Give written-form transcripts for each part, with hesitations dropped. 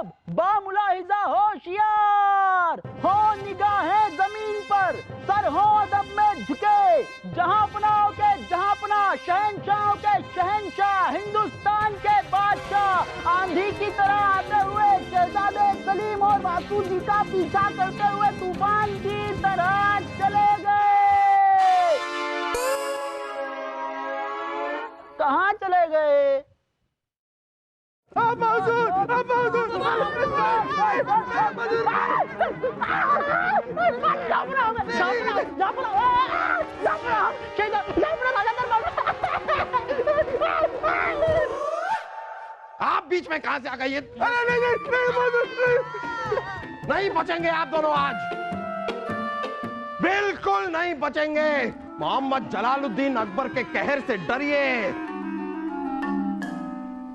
सब बामुलाहिजा होशियार हो, निगाहें जमीन पर, सर हो अदब में झुके, जहां पनाह के जहां पनाह, शहंशाहों के शहंशाह, हिंदुस्तान के बादशाह, आंधी की तरह आते हुए शहजादे सलीम और वासु जी का पीछा करते हुए तूफान की तरह चले गए। कहाँ चले गए? आप बीच में कहां से आ गए? नहीं बचेंगे आप दोनों आज, बिल्कुल नहीं बचेंगे। मोहम्मद जलालुद्दीन अकबर के कहर से डरिए,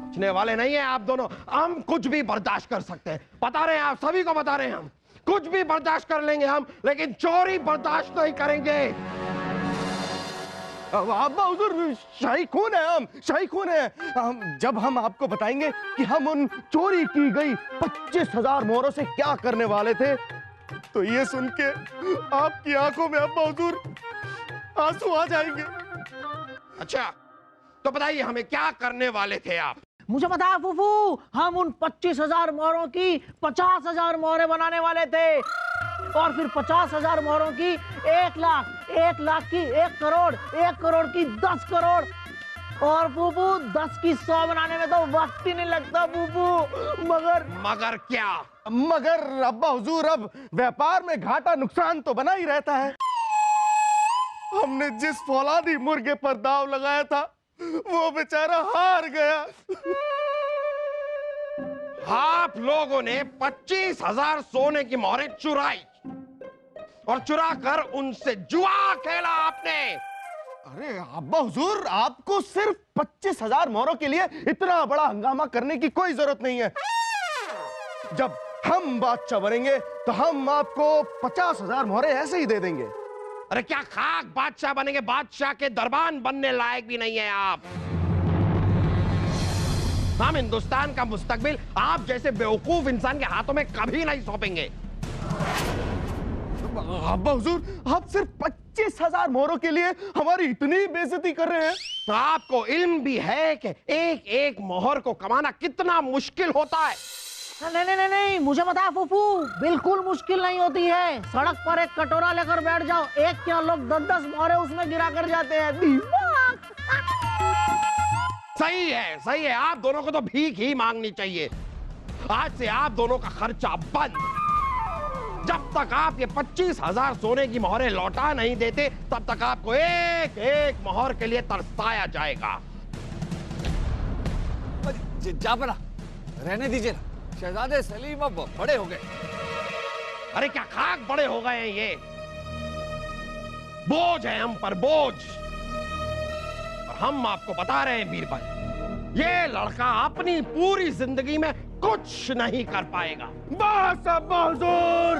बचने वाले नहीं है आप दोनों। हम कुछ भी बर्दाश्त कर सकते हैं, बता रहे हैं, आप सभी को बता रहे हैं, हम कुछ भी बर्दाश्त कर लेंगे हम, लेकिन चोरी बर्दाश्त नहीं करेंगे। अब्बा हुजूर, शाही खून है, हम शाही खून है। जब हम आपको बताएंगे कि हम उन चोरी की गई 25,000 मोहरों से क्या करने वाले थे, तो ये सुन के आपकी आंखों में अब्बा हुजूर आंसू आ जाएंगे। अच्छा तो बताइए हमें क्या करने वाले थे आप? मुझे पता है फूफू, हम उन 25,000 मोहरों की 50,000 मोहरें बनाने वाले थे, और फिर 50,000 मोहरों की 1 लाख, 1 लाख की 1 करोड़, 1 करोड़ की 10 करोड़, और फूफू 10 की 100 बनाने में तो वक्त ही नहीं लगता फूफू। मगर क्या? मगर अब्बा हुजूर, अब व्यापार में घाटा नुकसान तो बना ही रहता है। हमने जिस फौलादी मुर्गे पर दाव लगाया था वो बेचारा हार गया। आप लोगों ने 25,000 सोने की मोहरें चुराई और चुरा कर उनसे जुआ खेला आपने। अरे अब्बा हुजूर, आपको सिर्फ 25,000 मोहरों के लिए इतना बड़ा हंगामा करने की कोई जरूरत नहीं है। जब हम बादशाह बनेंगे तो हम आपको 50,000 मोहरें ऐसे ही दे देंगे। अरे क्या खाक बादशाह बनेंगे? बादशाह के दरबान बनने लायक भी नहीं है आप। हम हिंदुस्तान का मुस्तकबिल आप जैसे बेवकूफ इंसान के हाथों में कभी नहीं सौंपेंगे। अब्बा हुजूर, आप सिर्फ 25,000 मोहरों के लिए हमारी इतनी बेइज्जती कर रहे हैं। तो आपको इल्म भी है कि एक एक मोहर को कमाना कितना मुश्किल होता है? नहीं, मुझे पता है फूफू, बिल्कुल मुश्किल नहीं होती है। सड़क पर एक कटोरा लेकर बैठ जाओ, एक क्या लोग 10-10 मोहरें उसमें गिरा कर जाते हैं। सही है, आप दोनों को तो भीख ही मांगनी चाहिए। आज से आप दोनों का खर्चा बंद। जब तक आप ये 25,000 सोने की मोहरें लौटा नहीं देते, तब तक आपको एक एक मोहर के लिए तरसाया जाएगा। जाफरा, रहने दीजिए ना, शहजादे सलीम अब बड़े हो गए। अरे क्या खाक बड़े हो गए हैं? ये बोझ है हम पर, बोझ। और हम आपको बता रहे हैं बीरबल, ये लड़का अपनी पूरी जिंदगी में कुछ नहीं कर पाएगा। बस अब्बा हुजूर,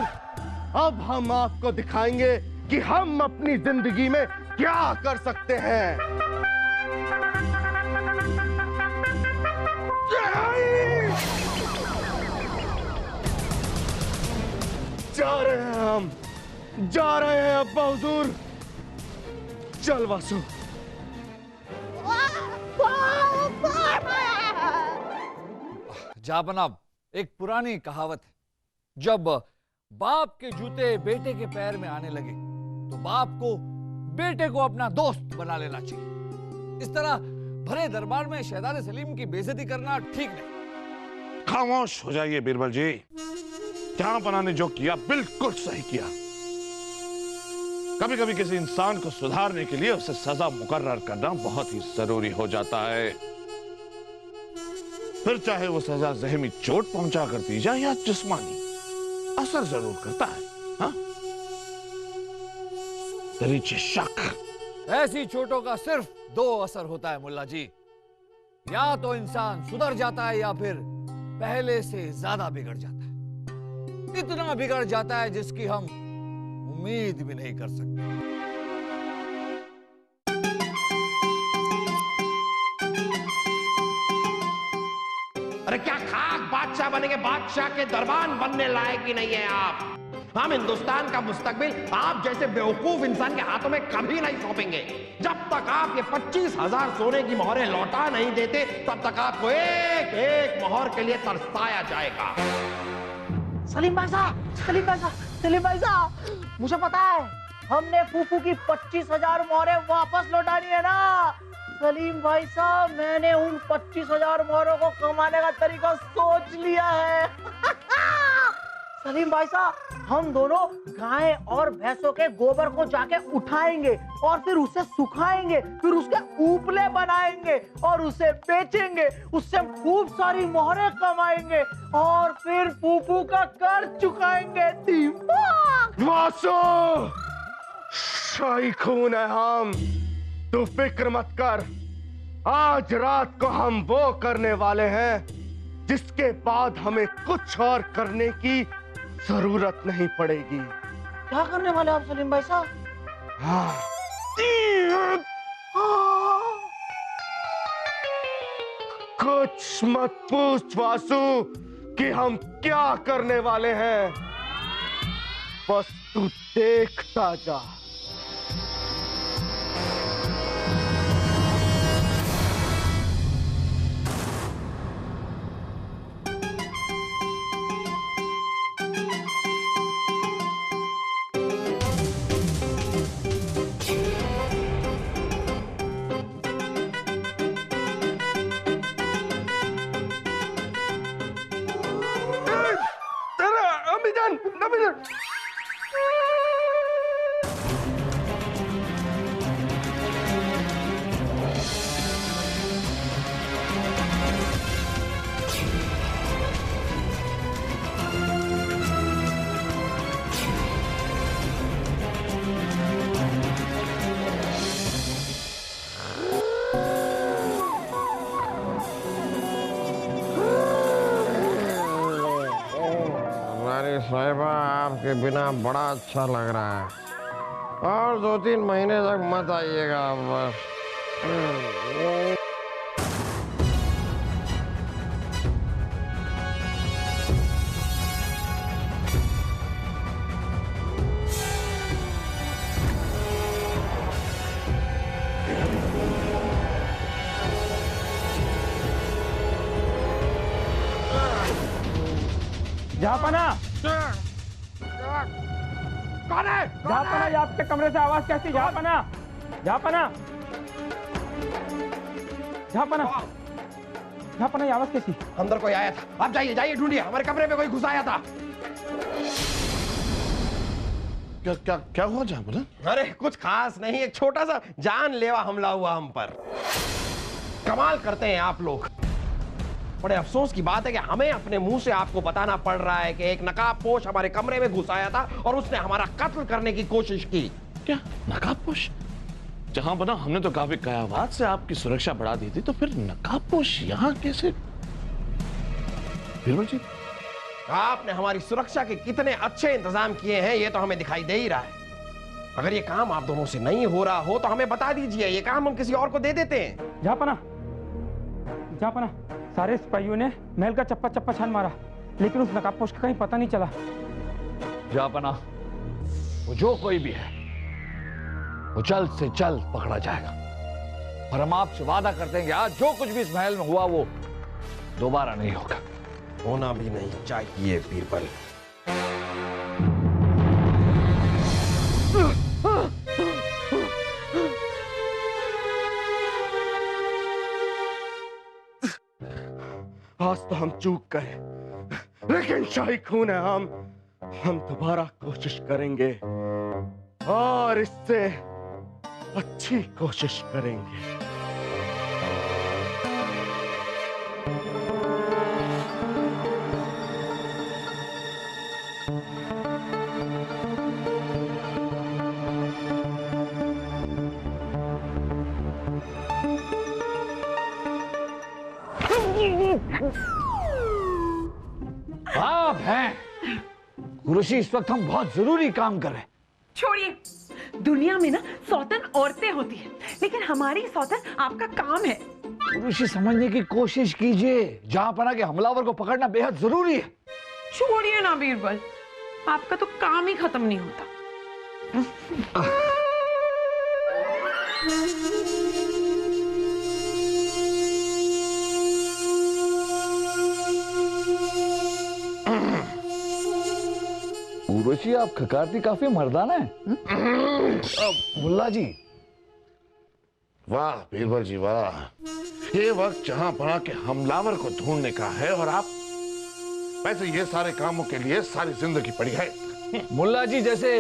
अब हम आपको दिखाएंगे कि हम अपनी जिंदगी में क्या कर सकते हैं। जा रहे हैं हम, जा रहे हैं अब्बा हुजूर। चल वासु। जाबनाब, एक पुरानी कहावत है, जब बाप के जूते बेटे के पैर में आने लगे तो बाप को बेटे को अपना दोस्त बना लेना चाहिए। इस तरह भरे दरबार में शहजादे सलीम की बेइज्जती करना ठीक नहीं। खामोश हो जाइए बीरबल जी। जहांपनाह ने जो किया बिल्कुल सही किया। कभी कभी किसी इंसान को सुधारने के लिए उसे सजा मुकर्रर करना बहुत ही जरूरी हो जाता है। फिर चाहे वो सजा ज़हनी चोट पहुंचा कर दी जाए या जिस्मानी, असर जरूर करता है। हाँ? दरीचे शक। ऐसी चोटों का सिर्फ 2 असर होता है मुल्ला जी, या तो इंसान सुधर जाता है या फिर पहले से ज्यादा बिगड़ जाता है। इतना बिगड़ जाता है जिसकी हम उम्मीद भी नहीं कर सकते। अरे क्या खाक बादशाह बनेंगे, बादशाह के दरबान बनने लायक ही नहीं है आप। हम हिंदुस्तान का मुस्तकबिल आप जैसे बेवकूफ इंसान के हाथों में कभी नहीं सौंपेंगे। जब तक आप ये 25,000 सोने की मोहरें लौटा नहीं देते, तब तक आपको एक एक मोहर के लिए तरसाया जाएगा। सलीम भाई साहब, सलीम भाई साहब, सलीम भाई साहब, मुझे पता है, हमने फूफू की 25,000 मोहरें वापस लौटानी है ना। सलीम भाई साहब, मैंने उन 25,000 मोहरों को कमाने का तरीका सोच लिया है। सलीम भाई साहब, हम दोनों गाय और भैंसों के गोबर को जाके उठाएंगे और फिर उसे सुखाएंगे, फिर उसके उपले बनाएंगे और उसे बेचेंगे, उससे खूब सारी मोहरें कमाएंगे और फिर फूफू का कर्ज चुकाएंगे। वासु, शाही खून है हम, तू फिक्र मत कर। आज रात को हम वो करने वाले हैं जिसके बाद हमें कुछ और करने की जरूरत नहीं पड़ेगी। क्या करने वाले आप सलीम भाई साहब? हाँ। कुछ मत पूछ वासु कि हम क्या करने वाले हैं, बस तू देखता जा। साहिबा, आपके बिना बड़ा अच्छा लग रहा है और 2-3 महीने तक मत आइएगा बस। जहाँपना, कौन है? जहाँपना, ये आपके कमरे से आवाज कैसी? जहाँपना, जहाँपना, जहाँपना, जहाँपना, ये आवाज कैसी? अंदर कोई आया था। आप जाइए जाइए, ढूंढिए, हमारे कमरे में कोई घुस आया था। क्या क्या क्या हुआ जहाँपना? अरे कुछ खास नहीं, एक छोटा सा जानलेवा हमला हुआ हम पर। कमाल करते हैं आप लोग। बड़े अफसोस की बात है कि हमें अपने मुंह से आपको बताना पड़ रहा है कि एक नकाबपोश हमारे कमरे में घुस आया था और उसने हमारा कत्ल करने की कोशिश की। क्या नकाबपोश? जहाँपना, हमने तो काफी कयावत से आपकी सुरक्षा बढ़ा दी थी, तो फिर नकाबपोश यहाँ कैसे? बीरबल जी, आपने हमारी सुरक्षा के कितने अच्छे इंतजाम किए हैं ये तो हमें दिखाई दे ही रहा है। अगर ये काम आप दोनों से नहीं हो रहा हो तो हमें बता दीजिए, ये काम हम किसी और को दे देते हैं। जहाँपना, जहाँपना, सारे सिपाहियों ने महल का चप्पा चप्पा छान मारा, लेकिन उस नकाबपोश का कहीं पता नहीं चला। जहाँपना, वो जो कोई भी है वो जल्द से जल्द पकड़ा जाएगा और हम आपसे वादा करते हैं कि आज जो कुछ भी इस महल में हुआ वो दोबारा नहीं होगा। होना भी नहीं चाहिए बीरबल। आज तो हम चूक गए, लेकिन शाही खून है हम दोबारा कोशिश करेंगे और इससे अच्छी कोशिश करेंगे। आप हैं गुरुजी, इस वक्त हम बहुत जरूरी काम कर रहे हैं। छोड़िए, दुनिया में ना सौतन औरतें होती हैं, लेकिन हमारी सौतन आपका काम है। पुरुषी समझने की कोशिश कीजिए। जहां पना के हमलावर को पकड़ना बेहद जरूरी है। छोड़िए ना बीरबल, आपका तो काम ही खत्म नहीं होता। उर्वशी, आप खकारती काफी मर्दाना है। मुल्ला जी, वाह बीरबल जी वाह, ये वक्त जहां पना के हमलावर को ढूंढने का है और आप वैसे ये सारे कामों के लिए सारी जिंदगी पड़ी है। मुल्ला जी, जैसे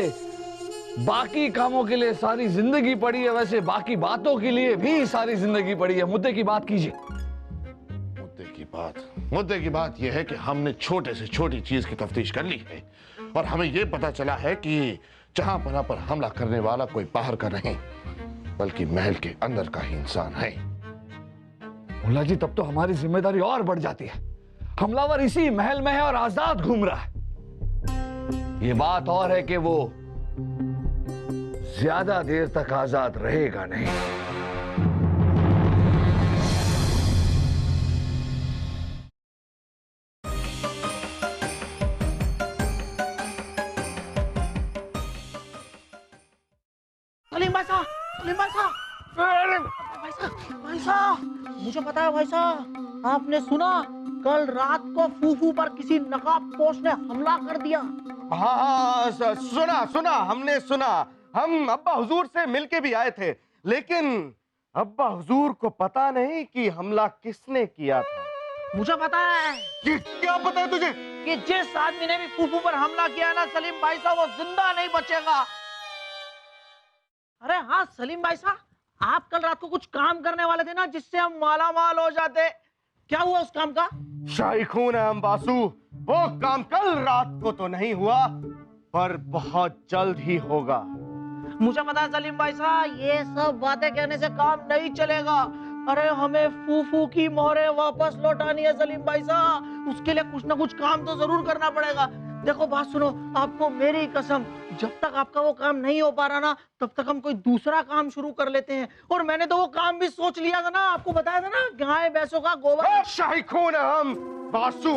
बाकी कामों के लिए सारी जिंदगी पड़ी है, वैसे बाकी बातों के लिए भी सारी जिंदगी पड़ी है। मुद्दे की बात कीजिए। मुद्दे की बात यह है कि हमने छोटे से छोटी चीज की तफ्तीश कर ली है और हमें यह पता चला है कि जहां पना पर हमला करने वाला कोई बाहर का नहीं बल्कि महल के अंदर का ही इंसान है। मुल्ला जी, तब तो हमारी जिम्मेदारी और बढ़ जाती है। हमलावर इसी महल में है और आजाद घूम रहा है। ये बात और है कि वो ज्यादा देर तक आजाद रहेगा नहीं। सलीम भाई साहब, सलीम भाई साहब, भाई साहब, मुझे पता है भाई साहब, आपने सुना कल रात को फूफू पर किसी नकाबपोश ने हमला कर दिया। हाँ, सुना, हमने सुना। हम अब्बा हुजूर से मिलके भी आए थे, लेकिन अब्बा हुजूर को पता नहीं कि हमला किसने किया था। मुझे पता है। क्या पता है तुझे? कि जिस आदमी ने भी फूफू पर हमला किया ना सलीम भाई साहब, वो जिंदा नहीं बचेगा। अरे हाँ सलीम भाई साहब, आप कल रात को कुछ काम करने वाले थे ना, जिससे हम माला माल हो जाते। क्या हुआ उस काम का? शाही खून है हम बासु। वो काम कल रात को तो नहीं हुआ, पर बहुत जल्द ही होगा। मुझे पता है सलीम भाई साहब, ये सब बातें कहने से काम नहीं चलेगा। अरे हमें फूफू की मोहरें वापस लौटानी है सलीम भाई साहब, उसके लिए कुछ ना कुछ काम तो जरूर करना पड़ेगा। देखो बात सुनो, आपको मेरी कसम, जब तक आपका वो काम नहीं हो पा रहा ना, तब तक हम कोई दूसरा काम शुरू कर लेते हैं। और मैंने तो वो काम भी सोच लिया था ना, आपको बताया था ना, गाय भैंसों का गोबर। शाही खून है हम बासु।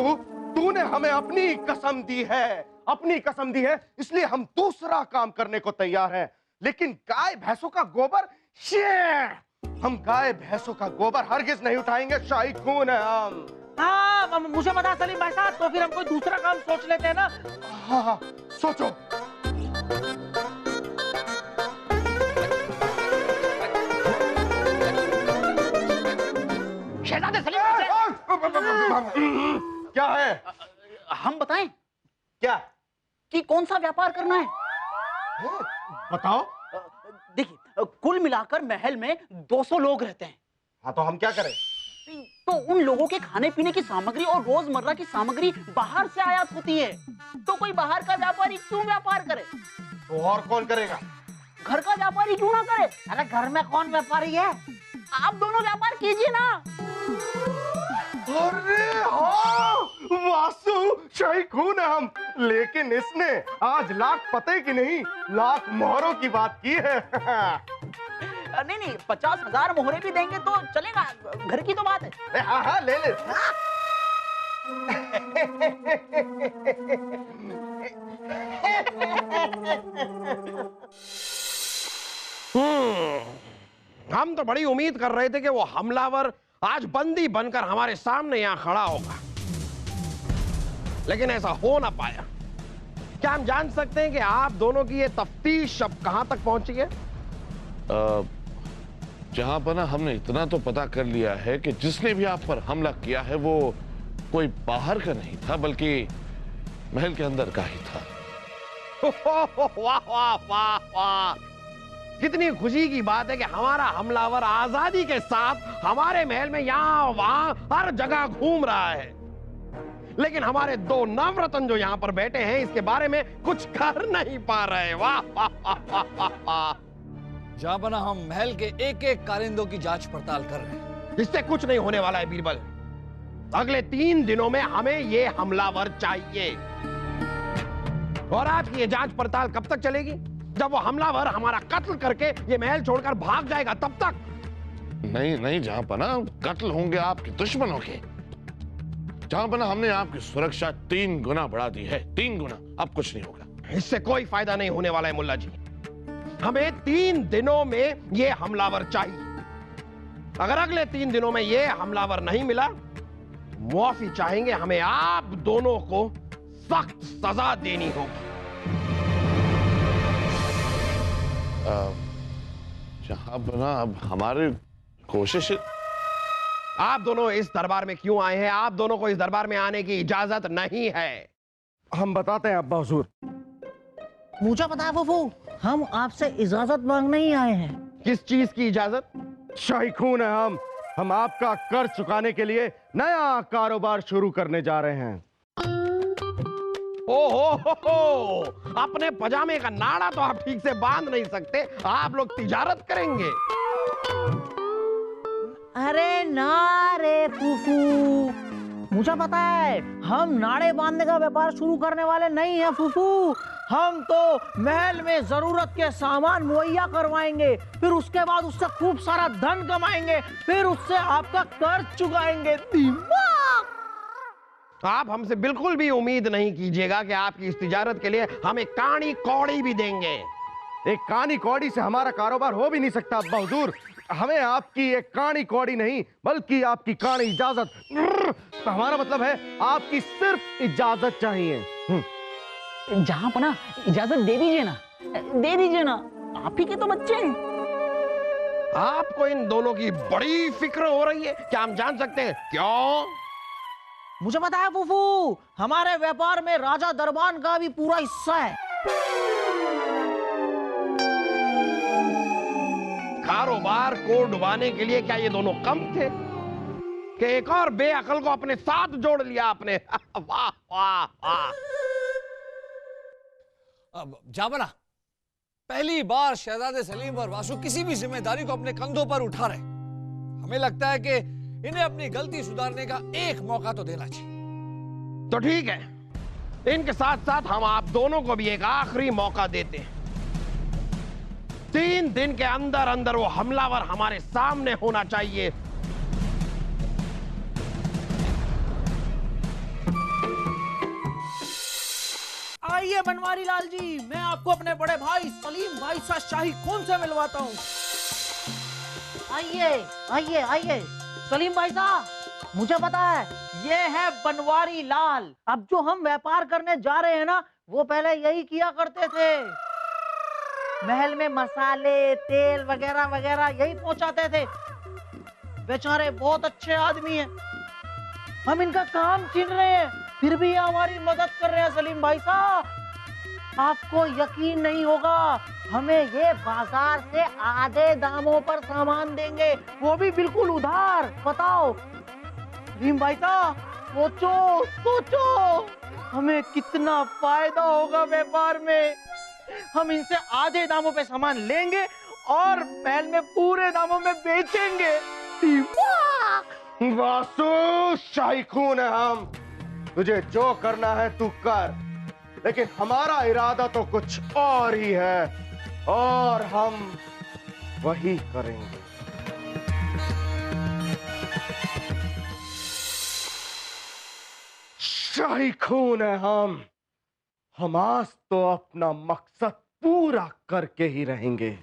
तूने हमें अपनी कसम दी है, इसलिए हम दूसरा काम करने को तैयार हैं। लेकिन गाय भैंसों का गोबर, हम गाय भैंसों का गोबर हरगिज नहीं उठाएंगे। शाही खून है हम। हाँ मुझे पता सलीम भाई साहब, तो फिर हम कोई दूसरा काम सोच लेते हैं ना। हाँ, सोचो। शहजादे सलीम भाई साहब, क्या है? हम बताएं क्या? कि कौन सा व्यापार करना है? बताओ। देखिए, कुल मिलाकर महल में 200 लोग रहते हैं। हाँ, तो हम क्या करें? तो उन लोगों के खाने पीने की सामग्री और रोजमर्रा की सामग्री बाहर से आयात होती है। तो कोई बाहर का व्यापारी क्यों व्यापार करे? तो और कौन करेगा? घर का व्यापारी क्यों ना करे? अरे घर में कौन व्यापारी है? आप दोनों व्यापार कीजिए ना। अरे हाँ, वासु, शाही खून है हम। लेकिन इसने आज लाख पते की नहीं, लाख मोहरों की बात की है। नहीं 50,000 मोहरे भी देंगे तो चलेगा, घर की तो बात है। हाँ, ले ले। हम तो बड़ी उम्मीद कर रहे थे कि वो हमलावर आज बंदी बनकर हमारे सामने यहां खड़ा होगा, लेकिन ऐसा हो ना पाया। क्या हम जान सकते हैं कि आप दोनों की ये तफ्तीश अब कहां तक पहुंची है? जहां पर ना हमने इतना तो पता कर लिया है कि जिसने भी आप पर हमला किया है वो कोई बाहर का नहीं था बल्कि महल के अंदर का ही था। वाह वाह वाह वाह, कितनी खुशी की बात है कि हमारा हमलावर आजादी के साथ हमारे महल में यहां वहां हर जगह घूम रहा है। लेकिन हमारे दो नवरत्न जो यहां पर बैठे हैं इसके बारे में कुछ कर नहीं पा रहे। वाह वाह वाह वाह वाह वाह। जहां बना हम महल के एक एक कारिंदों की जांच पड़ताल कर रहे हैं। इससे कुछ नहीं होने वाला है बीरबल। अगले 3 दिनों में हमें ये हमलावर चाहिए। और आपकी ये जांच पड़ताल कब तक चलेगी? जब वो हमलावर हमारा कत्ल करके ये महल छोड़कर भाग जाएगा तब तक। नहीं नहीं जहांपना, कत्ल होंगे आपके दुश्मनों के। जहांपना, हमने आपकी सुरक्षा 3 गुना बढ़ा दी है, 3 गुना। अब कुछ नहीं होगा। इससे कोई फायदा नहीं होने वाला है मुल्ला जी। हमें 3 दिनों में ये हमलावर चाहिए। अगर अगले 3 दिनों में ये हमलावर नहीं मिला, मुआफी चाहेंगे। हमें आप दोनों को सख्त सजा देनी होगी। जहांपना, अब हमारी कोशिश। आप दोनों इस दरबार में क्यों आए हैं? आप दोनों को इस दरबार में आने की इजाजत नहीं है। हम बताते हैं अब्बा हुजूर। मुझे पता है फूफू, हम आपसे इजाजत मांगने ही आए हैं। किस चीज की इजाजत? शाही खून है हम आपका कर्ज चुकाने के लिए नया कारोबार शुरू करने जा रहे हैं। ओहो, अपने पजामे का नाड़ा तो आप ठीक से बांध नहीं सकते, आप लोग तिजारत करेंगे? अरे ना रे फूफू, मुझे पता है हम नाड़े बांधने का व्यापार शुरू करने वाले नहीं हैं फूफू। हम तो महल में जरूरत के सामान मुहैया करवाएंगे, फिर उसके बाद उससे खूब सारा धन कमाएंगे, फिर उससे आपका कर्ज चुकाएंगे। दिमाग! आप हमसे बिल्कुल भी उम्मीद नहीं कीजिएगा कि आपकी इस तिजारत के लिए हम एक कानी कौड़ी भी देंगे। एक कानी कौड़ी से हमारा कारोबार हो भी नहीं सकता अब्बा हुजूर। हमें आपकी एक कानी कौड़ी नहीं, बल्कि आपकी कानी इजाजत। हमारा मतलब है आपकी सिर्फ इजाजत चाहिए। जहांपना, इजाजत दे दीजिए ना, दे दीजिए ना, आप ही के तो बच्चे हैं। आपको इन दोनों की बड़ी फिक्र हो रही है, क्या हम जान सकते हैं क्यों? मुझे पता है फूफू, हमारे व्यापार में राजा दरबान का भी पूरा हिस्सा है। कारोबार को डुबाने के लिए क्या ये दोनों कम थे कि एक और बेअकल को अपने साथ जोड़ लिया आपने? वाह वाह वाह। अब जाबना, पहली बार शहजादे सलीम और वासु किसी भी जिम्मेदारी को अपने कंधों पर उठा रहे। हमें लगता है कि इन्हें अपनी गलती सुधारने का एक मौका तो देना चाहिए। तो ठीक है, इनके साथ साथ हम आप दोनों को भी एक आखिरी मौका देते हैं। 3 दिन के अंदर अंदर वो हमलावर हमारे सामने होना चाहिए। आइए बनवारी लाल जी, मैं आपको अपने बड़े भाई सलीम भाई सा शाही खून से मिलवाता हूँ। आइए आइए आइए सलीम भाई साहब, मुझे पता है ये है बनवारी लाल। अब जो हम व्यापार करने जा रहे हैं ना, वो पहले यही किया करते थे। महल में मसाले, तेल वगैरह वगैरह यही पहुंचाते थे। बेचारे बहुत अच्छे आदमी हैं। हम इनका काम छीन रहे हैं, फिर भी हमारी मदद कर रहे हैं सलीम भाई साहब। आपको यकीन नहीं होगा, हमें ये बाजार से आधे दामों पर सामान देंगे, वो भी बिल्कुल उधार। बताओ सलीम भाई साहब, सोचो सोचो, हमें कितना फायदा होगा व्यापार में। हम इनसे आधे दामों पे सामान लेंगे और महल में पूरे दामों में बेचेंगे। वासु, शाही खून है हम, तुझे जो करना है तू कर, लेकिन हमारा इरादा तो कुछ और ही है, और हम वही करेंगे। शाही खून है हम आज तो अपना मकसद पूरा करके ही रहेंगे।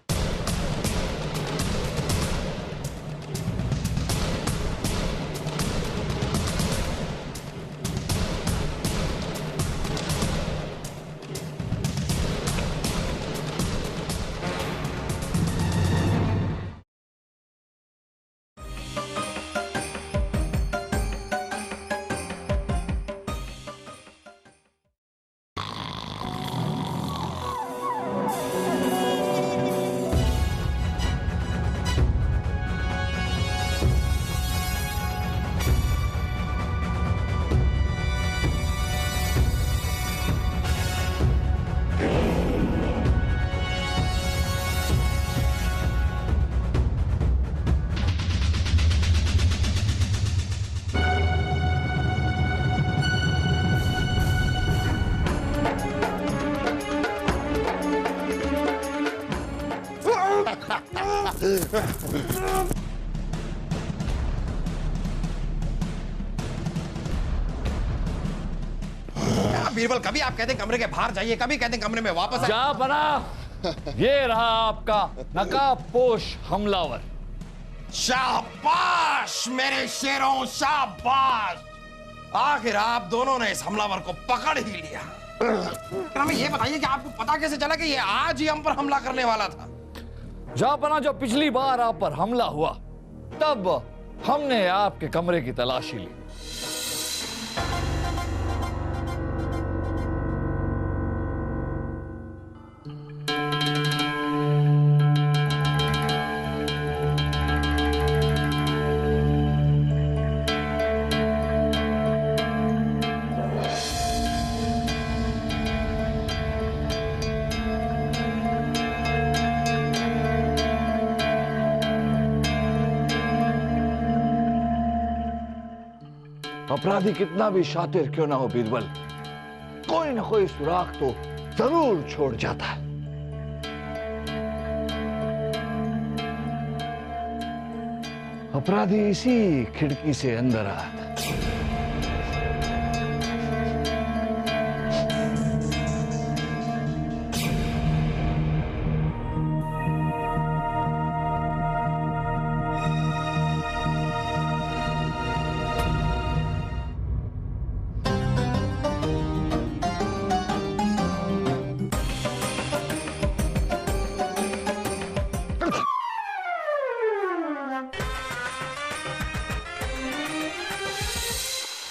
बीरबल, कभी आप कहते हैं कमरे के बाहर जाइए, कभी कहते हैं कमरे में वापस आइए। जहांपना, ये रहा आपका नकाबपोश हमलावर। शाबाश मेरे शेरों, शाबाश। आखिर आप दोनों ने इस हमलावर को पकड़ ही लिया। हमें ये बताइए कि आपको पता कैसे चला कि ये आज ही हम पर हमला करने वाला था? जहांपना, जब पिछली बार आप पर हमला हुआ तब हमने आपके कमरे की तलाशी ली। अपराधी कितना भी शातिर क्यों ना हो बीरबल, कोई ना कोई सुराग तो जरूर छोड़ जाता है। अपराधी इसी खिड़की से अंदर आया था।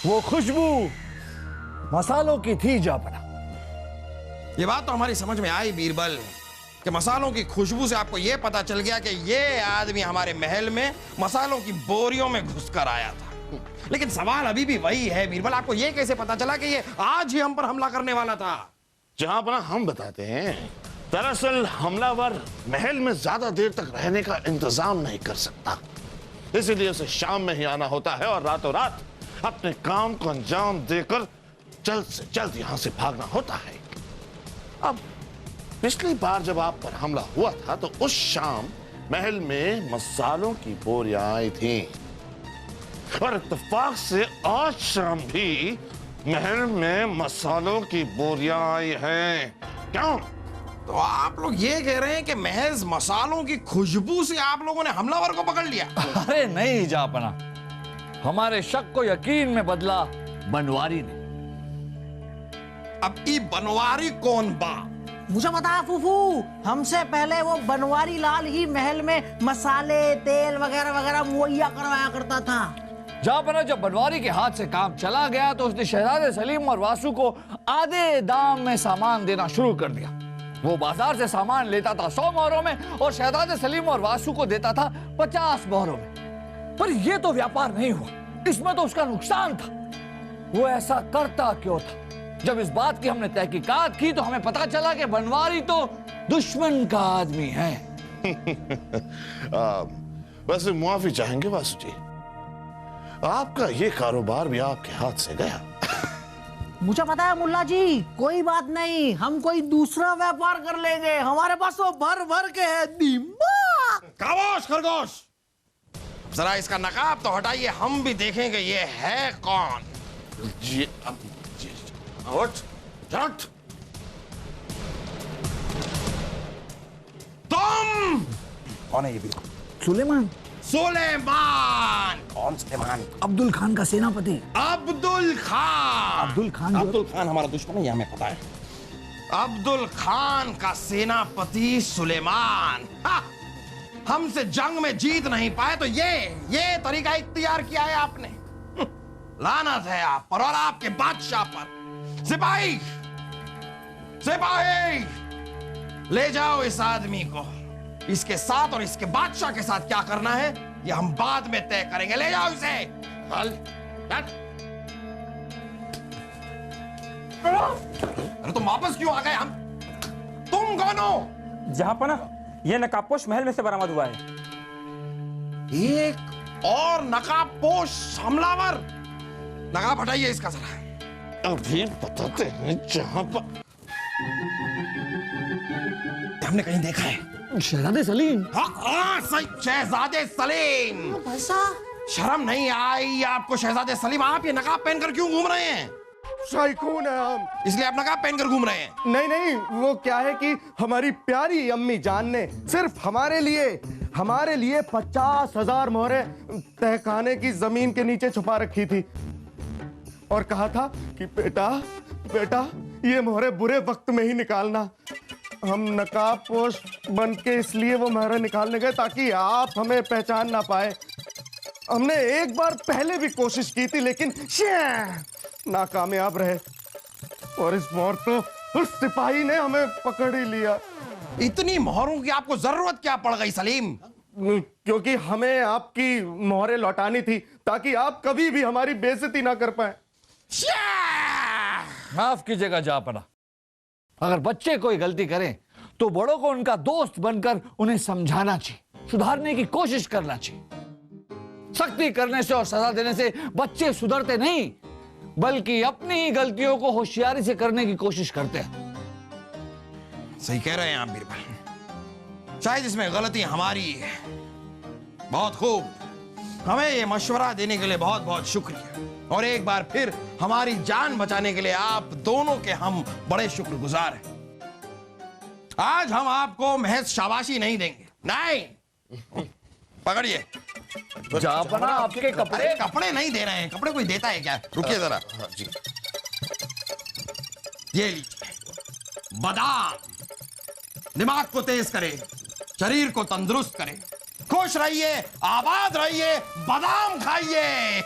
वो खुशबू मसालों की थी जहांपना। ये बात तो हमारी समझ में आई बीरबल कि मसालों की खुशबू से आपको यह पता चल गया कि ये आदमी हमारे महल में मसालों की बोरियों में घुसकर आया था। लेकिन सवाल अभी भी वही है बीरबल, आपको यह कैसे पता चला कि ये आज ही हम पर हमला करने वाला था? जहांपना, हम बताते हैं। दरअसल हमलावर महल में ज्यादा देर तक रहने का इंतजाम नहीं कर सकता, इसीलिए उसे शाम में ही आना होता है और रातों रात अपने काम को अंजाम देकर जल्द से जल्द यहां से भागना होता है। अब पिछली बार जब आप पर हमला हुआ था तो उस शाम महल में मसालों की बोरियां आई थी और इत्तेफाक से आज शाम भी महल में मसालों की बोरियां आई हैं। क्यों? तो आप लोग ये कह रहे हैं कि महज मसालों की खुशबू से आप लोगों ने हमलावर को पकड़ लिया? अरे नहीं जहांपना, हमारे शक को यकीन में बदला बनवारी ने। अब ये बनवारी कौन बा? मुझे पता है फूफू, हमसे पहले वो बनवारी लाल ही महल में मसाले, तेल वगैरह वगैरह मुहैया करवाया करता था। जहांपना, जब बनवारी के हाथ से काम चला गया तो उसने शहजादे सलीम और वासु को आधे दाम में सामान देना शुरू कर दिया। वो बाजार से सामान लेता था 100 मोहरों में और शहजादे सलीम और वासु को देता था 50 मोहरों में। पर यह तो व्यापार नहीं हुआ, इसमें तो उसका नुकसान था। वो ऐसा करता क्यों था? जब इस बात की हमने तहकीकात की तो हमें पता चला कि बनवारी तो दुश्मन का आदमी है। वैसे मुआफी चाहेंगे वासु जी, आपका ये कारोबार भी आपके हाथ से गया। मुझे पता है मुल्ला जी, कोई बात नहीं, हम कोई दूसरा व्यापार कर लेंगे, हमारे पास वो भर भर के है दिमाग। खामोश खरगोश, जरा इसका नकाब तो हटाइए, हम भी देखेंगे ये है कौन। जी, उठ, झट। तुम कौन है? ये भी सुलेमान। सुलेमान? कौन सुलेमान? अब्दुल खान का सेनापति। अब्दुल खान? अब्दुल खान हमारा दुश्मन है, ये हमें पता है। अब्दुल खान का सेनापति सुलेमान। हमसे जंग में जीत नहीं पाए तो ये तरीका इख्तियार किया है आपने। लानत है आप पर और आपके बादशाह पर। सिपाही, सिपाही, ले जाओ इस आदमी को। इसके साथ और इसके बादशाह के साथ क्या करना है ये हम बाद में तय करेंगे। ले जाओ इसे। अरे तुम वापस क्यों आ गए? हम तुम कौन हो? जहांपना, ये नकाबपोश महल में से बरामद हुआ है। एक और नकाबपोश हमलावर। नकाब हटाइए इसका जरा। अभी बताते हैं। जहां पर हमने कहीं देखा है शहजादे सलीम। हाँ सही, शहजादे सलीम। ऐसा शर्म नहीं आई आपको शहजादे सलीम? आप ये नकाब पहनकर क्यों घूम रहे हैं? शाही खून है हम। इसलिए आप नकाब पहनकर घूम रहे हैं। नहीं नहीं, वो क्या है कि हमारी प्यारी अम्मी जान ने सिर्फ हमारे लिए 50,000 मोहरें तहखाने की जमीन के नीचे छुपा रखी थी और कहा था कि बेटा ये मोहरें बुरे वक्त में ही निकालना। हम नकाब पोश बन के इसलिए वो मोहरें निकालने गए ताकि आप हमें पहचान ना पाए। हमने एक बार पहले भी कोशिश की थी लेकिन नाकामयाब रहे और इस बार तो उस सिपाही ने हमें पकड़ ही लिया। इतनी मोहरों की आपको जरूरत क्या पड़ गई सलीम? क्योंकि हमें आपकी मोहरें लौटानी थी ताकि आप कभी भी हमारी बेइज्जती ना कर पाए। माफ कीजिएगा जहांपना, अगर बच्चे कोई गलती करें तो बड़ों को उनका दोस्त बनकर उन्हें समझाना चाहिए, सुधारने की कोशिश करना चाहिए। सख्ती करने से और सजा देने से बच्चे सुधरते नहीं, बल्कि अपनी ही गलतियों को होशियारी से करने की कोशिश करते हैं। सही कह रहे हैं आप बीरबल, शायद इसमें गलती हमारी है। बहुत खूब, हमें ये मशवरा देने के लिए बहुत बहुत शुक्रिया, और एक बार फिर हमारी जान बचाने के लिए आप दोनों के हम बड़े शुक्रगुजार हैं। आज हम आपको महज शाबाशी नहीं देंगे, नहीं, पकड़िए। जहांपना आपके कपड़े। अरे कपड़े नहीं दे रहे हैं, कपड़े कोई देता है क्या? रुकिए जरा। जी ये लीजिए, बादाम दिमाग को तेज करे, शरीर को तंदुरुस्त करे। खुश रहिए, आबाद रहिए, बादाम खाइए।